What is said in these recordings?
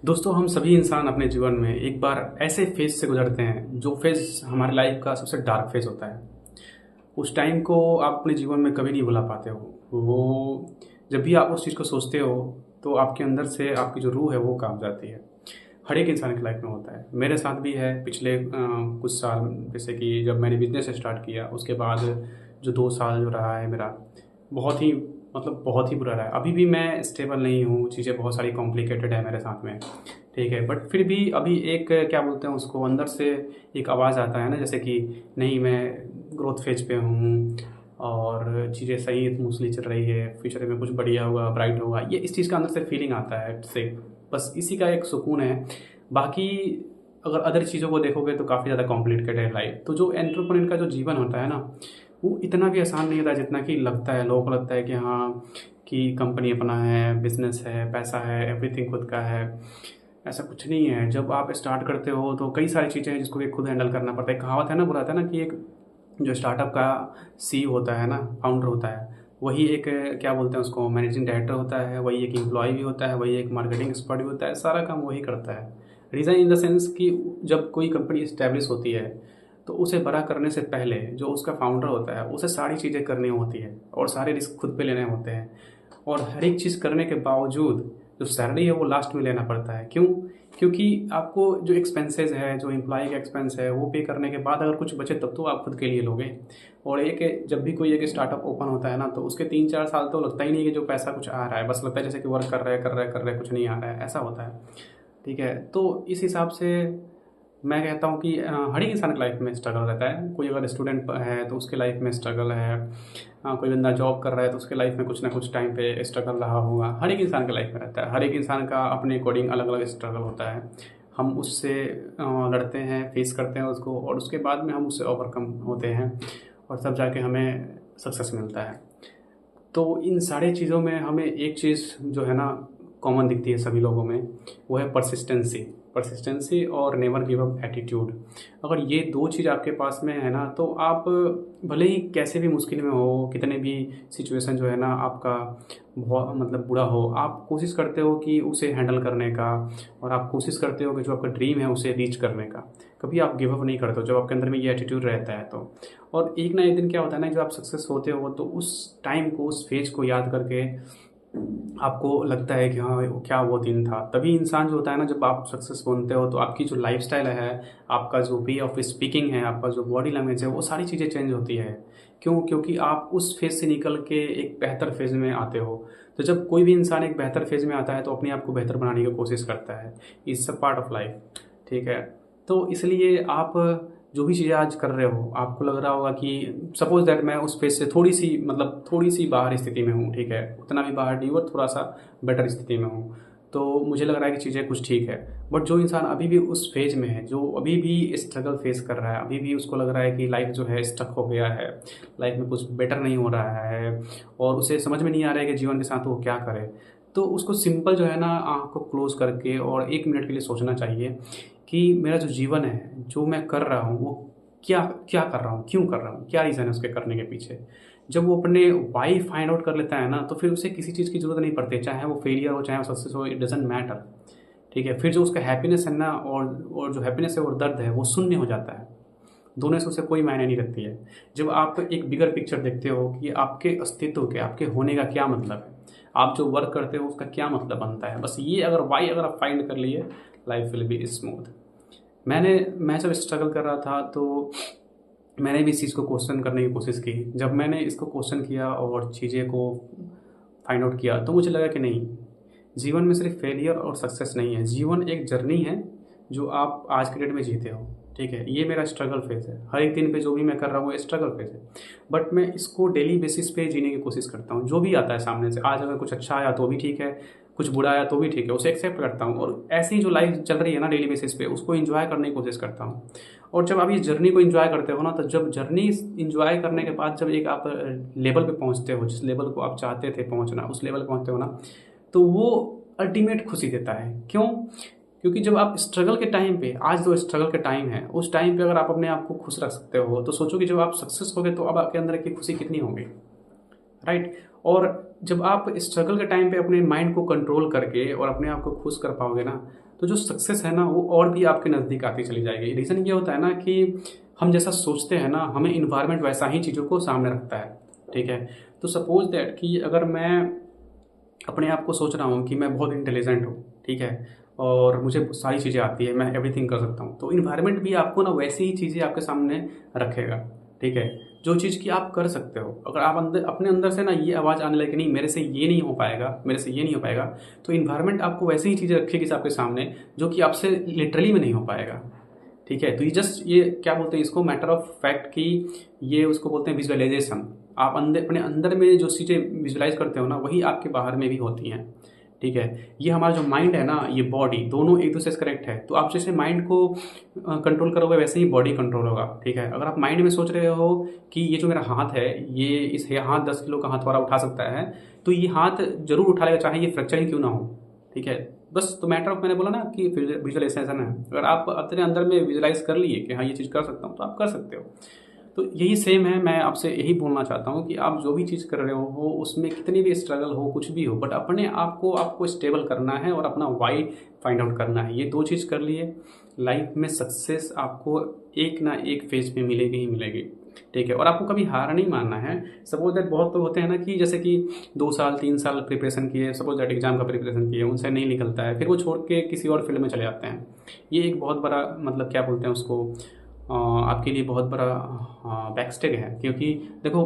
दोस्तों, हम सभी इंसान अपने जीवन में एक बार ऐसे फेज से गुजरते हैं जो फेज हमारे लाइफ का सबसे डार्क फेज होता है। उस टाइम को आप अपने जीवन में कभी नहीं भुला पाते हो। वो जब भी आप उस चीज़ को सोचते हो तो आपके अंदर से आपकी जो रूह है वो काँप जाती है। हर एक इंसान की लाइफ में होता है, मेरे साथ भी है। पिछले कुछ साल, जैसे कि जब मैंने बिजनेस स्टार्ट किया उसके बाद जो 2 साल जो रहा है मेरा, बहुत ही बहुत ही बुरा रहा है। अभी भी मैं स्टेबल नहीं हूँ, चीज़ें बहुत सारी कॉम्प्लिकेटेड है मेरे साथ में, ठीक है। बट फिर भी अभी एक क्या बोलते हैं उसको, अंदर से एक आवाज़ आता है ना, जैसे कि नहीं, मैं ग्रोथ फेज पे हूँ और चीज़ें सही स्मूथली चल रही है, फ्यूचर में कुछ बढ़िया होगा, ब्राइट होगा, ये इस चीज़ का अंदर से फीलिंग आता है से, बस इसी का एक सुकून है। बाकी अगर अदर चीज़ों को देखोगे तो काफ़ी ज़्यादा कॉम्प्लिकेटेड है लाइफ। तो जो एंटरप्रेन्योर का जो जीवन होता है ना, वो इतना भी आसान नहीं होता जितना कि लगता है। लोगों को लगता है कि हाँ, कि कंपनी अपना है, बिजनेस है, पैसा है, एवरीथिंग खुद का है। ऐसा कुछ नहीं है। जब आप स्टार्ट करते हो तो कई सारी चीज़ें हैं जिसको कि खुद हैंडल करना पड़ता है। कहावत है ना, बुलाता है ना कि एक जो स्टार्टअप का सी होता है ना, फाउंडर होता है, वही एक क्या बोलते हैं उसको, मैनेजिंग डायरेक्टर होता है, वही एक एम्प्लॉय भी होता है, वही एक मार्केटिंग एक्सपर्ट भी होता है, सारा काम वही करता है। रीज़न इन द सेंस कि जब कोई कंपनी इस्टेब्लिश होती है तो उसे बड़ा करने से पहले जो उसका फाउंडर होता है उसे सारी चीज़ें करनी होती है और सारे रिस्क खुद पे लेने होते हैं। और हर एक चीज़ करने के बावजूद जो सैलरी है वो लास्ट में लेना पड़ता है। क्यों? क्योंकि आपको जो एक्सपेंसेस है, जो एम्प्लॉय का एक्सपेंस है, वो पे करने के बाद अगर कुछ बचे तब तो आप खुद के लिए लोगे। और एक जब भी कोई एक स्टार्टअप ओपन होता है ना, तो उसके 3-4 साल तो लगता ही नहीं है कि जो पैसा कुछ आ रहा है, बस लगता है जैसे कि वर्क कर रहा है कर रहा है कर रहा है, कुछ नहीं आ रहा है, ऐसा होता है। ठीक है, तो इस हिसाब से मैं कहता हूँ कि हर एक इंसान की लाइफ में स्ट्रगल रहता है। कोई अगर स्टूडेंट है तो उसके लाइफ में स्ट्रगल है। कोई बंदा जॉब कर रहा है तो उसके लाइफ में कुछ ना कुछ टाइम पे स्ट्रगल रहा होगा। हर एक इंसान की लाइफ में रहता है। हर एक इंसान का अपने अकॉर्डिंग अलग अलग स्ट्रगल होता है। हम उससे लड़ते हैं, फेस करते हैं उसको, और उसके बाद में हम उससे ओवरकम होते हैं और तब जाके हमें सक्सेस मिलता है। तो इन सारी चीज़ों में हमें एक चीज़ जो है ना कॉमन दिखती है सभी लोगों में, वो है परसिस्टेंसी। परसिस्टेंसी और नेवर गिव अप एटीट्यूड। अगर ये दो चीज़ आपके पास में है ना, तो आप भले ही कैसे भी मुश्किल में हो, कितने भी सिचुएशन जो है ना आपका बहुत बुरा हो, आप कोशिश करते हो कि उसे हैंडल करने का, और आप कोशिश करते हो कि जो आपका ड्रीम है उसे रीच करने का। कभी आप गिव अप नहीं करते हो जब आपके अंदर में ये एटीट्यूड रहता है तो। और एक ना एक दिन क्या होता है ना, जब आप सक्सेस होते हो तो उस टाइम को, उस फेज को याद करके आपको लगता है कि हाँ, वो क्या वो दिन था। तभी इंसान जो होता है ना, जब आप सक्सेस बनते हो तो आपकी जो लाइफस्टाइल है, आपका जो वे ऑफ स्पीकिंग है, आपका जो बॉडी लैंग्वेज है, वो सारी चीज़ें चेंज होती है। क्यों? क्योंकि आप उस फेज से निकल के एक बेहतर फेज में आते हो। तो जब कोई भी इंसान एक बेहतर फेज में आता है तो अपने आप को बेहतर बनाने की कोशिश करता है। It's a part of life, ठीक है। तो इसलिए आप जो भी चीज़ें आज कर रहे हो, आपको लग रहा होगा कि सपोज दैट मैं उस फेज से थोड़ी सी बाहर स्थिति में हूँ, ठीक है, उतना भी बाहर नहीं और थोड़ा सा बेटर स्थिति में हूँ, तो मुझे लग रहा है कि चीज़ें कुछ ठीक है। बट जो इंसान अभी भी उस फेज में है, जो अभी भी स्ट्रगल फेस कर रहा है, अभी भी उसको लग रहा है कि लाइफ जो है स्टक हो गया है, लाइफ में कुछ बेटर नहीं हो रहा है, और उसे समझ में नहीं आ रहा है कि जीवन के साथ वो क्या करे, तो उसको सिंपल जो है ना, आँख को क्लोज करके और 1 मिनट के लिए सोचना चाहिए कि मेरा जो जीवन है, जो मैं कर रहा हूँ, वो क्या क्या कर रहा हूँ, क्यों कर रहा हूँ, क्या रीज़न है उसके करने के पीछे। जब वो अपने वाई फाइंड आउट कर लेता है ना, तो फिर उसे किसी चीज़ की ज़रूरत नहीं पड़ती, चाहे वो फेलियर हो, चाहे वो सक्सेस हो, इट डजेंट मैटर, ठीक है। फिर जो उसका हैप्पीनेस है ना, और जो हैप्पीनेस है और दर्द है, वो शून्य हो जाता है। दोनों से उसे कोई मायने नहीं रखती है। जब आप एक बिगर पिक्चर देखते हो कि आपके अस्तित्व के, आपके होने का क्या मतलब है, आप जो वर्क करते हो उसका क्या मतलब बनता है, बस ये अगर वाई अगर आप फाइंड कर लिए, लाइफ विल बी स्मूथ। मैं जब स्ट्रगल कर रहा था तो मैंने भी इस चीज़ को क्वेश्चन करने की कोशिश की। जब मैंने इसको क्वेश्चन किया और चीज़ें को फाइंड आउट किया, तो मुझे लगा कि नहीं, जीवन में सिर्फ फेलियर और सक्सेस नहीं है। जीवन एक जर्नी है जो आप आज के डेट में जीते हो, ठीक है। ये मेरा स्ट्रगल फेज़ है। हर एक दिन पे जो भी मैं कर रहा हूँ, ये स्ट्रगल फेज़ है। बट मैं इसको डेली बेसिस पे जीने की कोशिश करता हूँ। जो भी आता है सामने से, आज अगर कुछ अच्छा आया तो भी ठीक है, कुछ बुरा आया तो भी ठीक है, उसे एक्सेप्ट करता हूँ, और ऐसी जो लाइफ चल रही है ना डेली बेसिस पे, उसको एंजॉय करने की कोशिश करता हूँ। और जब आप इस जर्नी को एंजॉय करते हो ना, तो जब जर्नी एंजॉय करने के बाद जब एक आप लेवल पे पहुँचते हो, जिस लेवल को आप चाहते थे पहुँचना, उस लेवल पे पहुँचते हो ना, तो वो अल्टीमेट खुशी देता है। क्यों? क्योंकि जब आप स्ट्रगल के टाइम पे, आज जो स्ट्रगल के टाइम है, उस टाइम पे अगर आप अपने आप को खुश रख सकते हो, तो सोचो कि जब आप सक्सेस हो गए तो अब आपके अंदर की खुशी कितनी होगी, राइट। और जब आप स्ट्रगल के टाइम पे अपने माइंड को कंट्रोल करके और अपने आप को खुश कर पाओगे ना, तो जो सक्सेस है ना वो और भी आपके नज़दीक आती चली जाएगी। रीज़न ये होता है ना कि हम जैसा सोचते हैं ना, हमें इन्वायरमेंट वैसा ही चीज़ों को सामने रखता है। ठीक है, तो सपोज दैट कि अगर मैं अपने आप को सोच रहा हूँ कि मैं बहुत इंटेलिजेंट हूँ, ठीक है, और मुझे सारी चीज़ें आती है, मैं एवरीथिंग कर सकता हूँ, तो इन्वायरमेंट भी आपको ना वैसी ही चीज़ें आपके सामने रखेगा। ठीक है, जो चीज़ की आप कर सकते हो, अगर आप अंदर अपने अंदर से ना ये आवाज़ आने लगे नहीं मेरे से ये नहीं हो पाएगा, मेरे से ये नहीं हो पाएगा, तो इन्वायरमेंट आपको वैसी ही चीज़ें रखेगी आपके सामने जो कि आपसे लिटरली में नहीं हो पाएगा। ठीक है, तो ये जस्ट ये क्या बोलते हैं इसको, मैटर ऑफ फैक्ट कि ये उसको बोलते हैं विजुअलाइजेशन। आप अंदर अपने अंदर में जो चीज़ें विजुअलाइज करते हो ना वही आपके बाहर में भी होती हैं। ठीक है, ये हमारा जो माइंड है ना, ये बॉडी, दोनों एक दूसरे से कनेक्ट है। तो आप जैसे माइंड को कंट्रोल करोगे वैसे ही बॉडी कंट्रोल होगा। ठीक है, अगर आप माइंड में सोच रहे हो कि ये जो मेरा हाथ है, ये इस हाथ 10 किलो का हाथ वाला उठा सकता है, तो ये हाथ जरूर उठा लेगा, चाहे ये फ्रैक्चर ही क्यों ना हो। ठीक है, बस तो मैटर ऑफ, मैंने बोला ना कि विजुअलाइजेशन है। अगर आप अपने अंदर में विजुअलाइज कर लिए कि हाँ ये चीज़ कर सकता हूँ, तो आप कर सकते हो। तो यही सेम है, मैं आपसे यही बोलना चाहता हूँ कि आप जो भी चीज़ कर रहे हो उसमें कितनी भी स्ट्रगल हो, कुछ भी हो, बट अपने आप को आपको स्टेबल करना है और अपना वाई फाइंड आउट करना है। ये दो चीज़ कर लिए, लाइफ में सक्सेस आपको एक ना एक फेज पे मिलेगी ही मिलेगी। ठीक है, और आपको कभी हार नहीं मानना है। सपोज दैट बहुत लोग होते हैं ना कि जैसे कि 2 साल 3 साल प्रिपरेशन किए, सपोज दैट एग्जाम का प्रिपरेशन किए, उनसे नहीं निकलता है, फिर वो छोड़ के किसी और फील्ड में चले जाते हैं। ये एक बहुत बड़ा मतलब क्या बोलते हैं उसको, आपके लिए बहुत बड़ा बैकस्टेग है। क्योंकि देखो,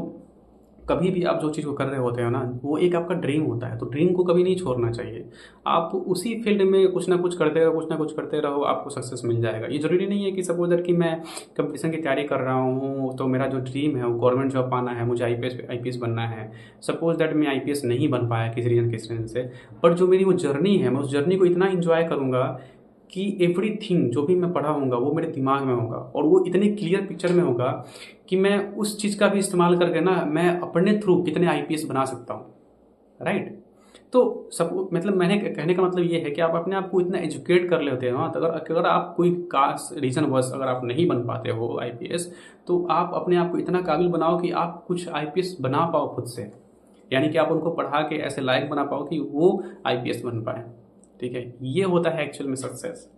कभी भी आप जो चीज़ को कर रहे होते हो ना, वो एक आपका ड्रीम होता है, तो ड्रीम को कभी नहीं छोड़ना चाहिए। आप उसी फील्ड में कुछ ना कुछ करते रहो, कुछ ना कुछ करते रहो, आपको सक्सेस मिल जाएगा। ये ज़रूरी नहीं है कि सपोज दैट कि मैं कंपटीशन की तैयारी कर रहा हूँ तो मेरा जो ड्रीम है वो गवर्नमेंट जॉब पाना है, मुझे आईपीएस बनना है। सपोज दैट मैं आईपीएस नहीं बन पाया किसी रीज़न से, बट जो मेरी वो जर्नी है, मैं उस जर्नी को इतना इंजॉय करूँगा कि एवरीथिंग जो भी मैं पढ़ा हूँगा वो मेरे दिमाग में होगा, और वो इतने क्लियर पिक्चर में होगा कि मैं उस चीज़ का भी इस्तेमाल करके ना मैं अपने थ्रू कितने आईपीएस बना सकता हूँ। राइट, तो सब मतलब मैंने कहने का मतलब ये है कि आप अपने आप को इतना एजुकेट कर लेते हो ना, तो अगर आप कोई कास्ट रीजन वश अगर आप नहीं बन पाते हो आईपीएस, तो आप अपने आप को इतना काबिल बनाओ कि आप कुछ आईपीएस बना पाओ खुद से। यानी कि आप उनको पढ़ा के ऐसे लायक बना पाओ कि वो आईपीएस बन पाए। ठीक है, ये होता है एक्चुअल में सक्सेस।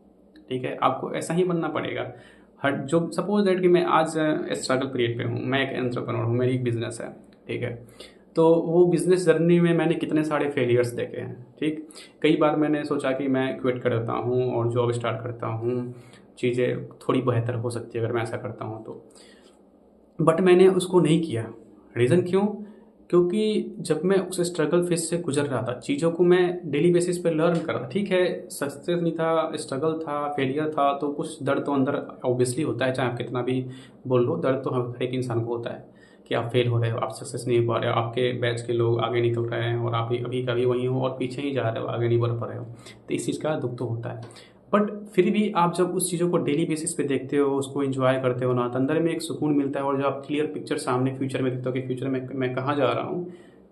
ठीक है, आपको ऐसा ही बनना पड़ेगा। हर जो सपोज दैट कि मैं आज स्ट्रगल पीरियड पे हूँ, मैं एक एंटरप्रेन्योर हूँ, मेरी एक बिजनेस है। ठीक है, तो वो बिजनेस जर्नी में मैंने कितने सारे फेलियर्स देखे हैं। ठीक, कई बार मैंने सोचा कि मैं क्विट कर देता हूँ और जॉब स्टार्ट करता हूँ, चीज़ें थोड़ी बेहतर हो सकती है अगर मैं ऐसा करता हूँ तो, बट मैंने उसको नहीं किया। रीज़न क्यों? क्योंकि जब मैं उस स्ट्रगल फेज से गुजर रहा था, चीज़ों को मैं डेली बेसिस पे लर्न कर रहा था। ठीक है, सक्सेस नहीं था, स्ट्रगल था, फेलियर था, तो कुछ दर्द तो अंदर ऑब्वियसली होता है, चाहे आप कितना भी बोल लो, दर्द तो हर एक इंसान को होता है कि आप फेल हो रहे हो, आप सक्सेस नहीं पा रहे हो, आपके बैच के लोग आगे निकल रहे हैं और आप अभी का भी वहीं हो और पीछे ही जा रहे हो, आगे नहीं बढ़ पा रहे हो, तो इस चीज़ का दुख तो होता है। बट फिर भी आप जब उस चीज़ों को डेली बेसिस पे देखते हो, उसको एंजॉय करते हो ना, तो अंदर में एक सुकून मिलता है, और जब आप क्लियर पिक्चर सामने फ्यूचर में देखते हो कि फ्यूचर में मैं कहाँ जा रहा हूँ,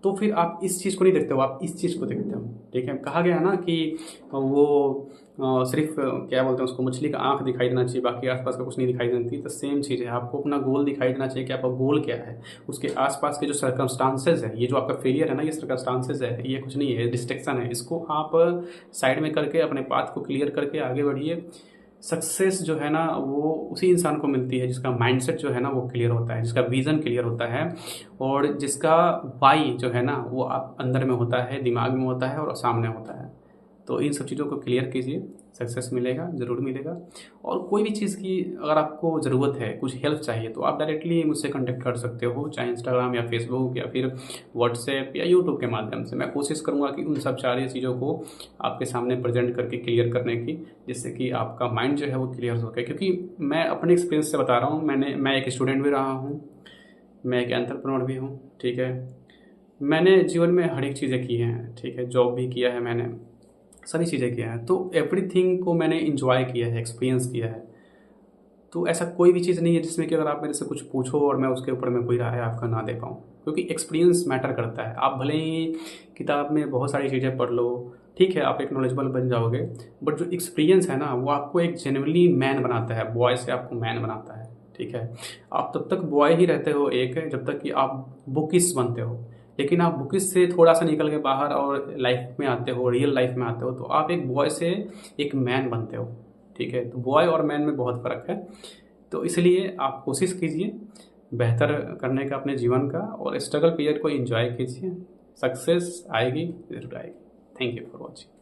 तो फिर आप इस चीज़ को नहीं देखते हो, आप इस चीज़ को देखते हो। ठीक है, कहा गया ना कि वो सिर्फ क्या बोलते हैं उसको, मछली का आंख दिखाई देना चाहिए, बाकी आसपास का कुछ नहीं दिखाई देती। तो सेम चीज़ है, आपको अपना गोल दिखाई देना चाहिए कि आपका गोल क्या है, उसके आसपास के जो सर्कमस्टांसेस है, ये जो आपका फेलियर है ना, ये सर्कमस्टांसेस है, ये कुछ नहीं है, डिस्ट्रैक्शन है, इसको आप साइड में करके अपने पाथ को क्लियर करके आगे बढ़िए। सक्सेस जो है ना वो उसी इंसान को मिलती है जिसका माइंडसेट जो है ना वो क्लियर होता है, जिसका विज़न क्लियर होता है, और जिसका वाई जो है ना वो आप अंदर में होता है, दिमाग में होता है और सामने होता है। तो इन सब चीज़ों को क्लियर कीजिए, सक्सेस मिलेगा, ज़रूर मिलेगा। और कोई भी चीज़ की अगर आपको ज़रूरत है, कुछ हेल्प चाहिए, तो आप डायरेक्टली मुझसे कॉन्टैक्ट कर सकते हो, चाहे इंस्टाग्राम या फेसबुक या फिर व्हाट्सएप या यूट्यूब के माध्यम से। मैं कोशिश करूँगा कि उन सब सारी चीज़ों को आपके सामने प्रेजेंट करके क्लियर करने की, जिससे कि आपका माइंड जो है वो क्लियर हो सके। क्योंकि मैं अपने एक्सपीरियंस से बता रहा हूँ, मैं एक स्टूडेंट भी रहा हूँ, मैं एक एंटरप्रेन्योर भी हूँ। ठीक है, मैंने जीवन में हर एक चीज़ें की हैं। ठीक है, जॉब भी किया है मैंने, सभी चीज़ें किया है, तो एवरीथिंग को मैंने इंजॉय किया है, एक्सपीरियंस किया है। तो ऐसा कोई भी चीज़ नहीं है जिसमें कि अगर आप मेरे से कुछ पूछो और मैं उसके ऊपर मैं कोई राय आपका ना दे पाऊँ, क्योंकि एक्सपीरियंस मैटर करता है। आप भले ही किताब में बहुत सारी चीज़ें पढ़ लो, ठीक है, आप एक नॉलेजेबल बन जाओगे, बट जो एक्सपीरियंस है ना वो आपको एक जेन्युइनली मैन बनाता है, बॉय से आपको मैन बनाता है। ठीक है, आप तब तक बॉय ही रहते हो एक, जब तक कि आप बुकिश बनते हो। लेकिन आप बुकिश से थोड़ा सा निकल के बाहर और लाइफ में आते हो, रियल लाइफ में आते हो, तो आप एक बॉय से एक मैन बनते हो। ठीक है, तो बॉय और मैन में बहुत फ़र्क है। तो इसलिए आप कोशिश कीजिए बेहतर करने का अपने जीवन का, और स्ट्रगल पीरियड को एंजॉय कीजिए। सक्सेस आएगी, ज़रूर आएगी। Thank you for watching.